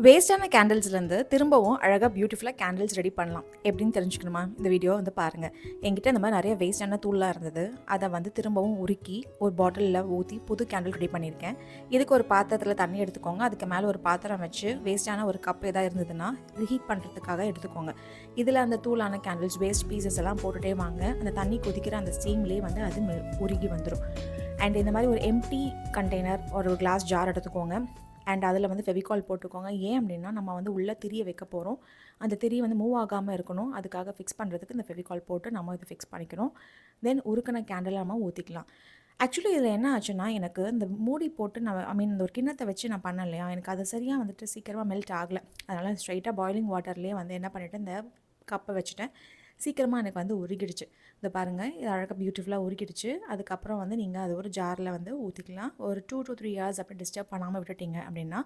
வேஸ்ட்டான கேண்டில்ஸ்லேருந்து திரும்பவும் அழகாக பியூட்டிஃபுல்லாக கேண்டில்ஸ் ரெடி பண்ணலாம் எப்படின்னு தெரிஞ்சுக்கணுமா? இந்த வீடியோ பாருங்கள். என்கிட்ட இந்த மாதிரி நிறைய வேஸ்ட்டான தூளாக இருந்தது. அதை திரும்பவும் உருக்கி ஒரு பாட்டிலில் ஊற்றி புது கேண்டில் ரெடி பண்ணியிருக்கேன். இதுக்கு ஒரு பாத்திரத்தில் தண்ணி எடுத்துக்கோங்க. அதுக்கு மேலே ஒரு பாத்திரம் வச்சு வேஸ்ட்டான ஒரு கப் எதாவது இருந்ததுன்னா ரீஹீட் பண்ணுறதுக்காக எடுத்துக்கோங்க. இதில் அந்த தூளான கேண்டில்ஸ் வேஸ்ட் பீசஸ் எல்லாம் போட்டுகிட்டே வாங்க. அந்த தண்ணி கொதிக்கிற அந்த ஸ்டீம்லேயே அது உருகி வந்துடும். அண்ட் இந்த மாதிரி ஒரு எம்டி கண்டெய்னர் ஒரு கிளாஸ் ஜார் எடுத்துக்கோங்க. அண்ட் அதில் ஃபெவிகால் போட்டுக்கோங்க. ஏன் அப்படின்னா நம்ம உள்ளே திரிய வைக்க போகிறோம். அந்த திரி மூவ் ஆகாமல் இருக்கணும். அதுக்காக ஃபிக்ஸ் பண்ணுறதுக்கு இந்த ஃபெவிகால் போட்டு நம்ம இதை ஃபிக்ஸ் பண்ணிக்கணும். தென் உருக்கின கேண்டில் நம்ம ஊற்றிக்கலாம். ஆக்சுவலி இதில் என்ன ஆச்சுன்னா, எனக்கு இந்த மூடி போட்டு இந்த ஒரு கிண்ணத்தை வச்சு நான் பண்ணேன் இல்லையா, எனக்கு அது சரியாக சீக்கிரமாக மெல்ட் ஆகலை. அதனால் ஸ்ட்ரைட்டாக பாய்லிங் வாட்டர்லேயே என்ன பண்ணிவிட்டேன், இந்த கப்பை வச்சுட்டேன். சீக்கிரமாக எனக்கு உருகிடுச்சு. இதை பாருங்கள், இது அழகாக பியூட்டிஃபுல்லாக உருகிடுச்சு. அதுக்கப்புறம் நீங்கள் அது ஒரு ஜாரில் ஊற்றிக்கலாம். ஒரு 2 to 3 hours அப்படி டிஸ்டர்ப் பண்ணாமல் விட்டுட்டிங்க அப்படின்னா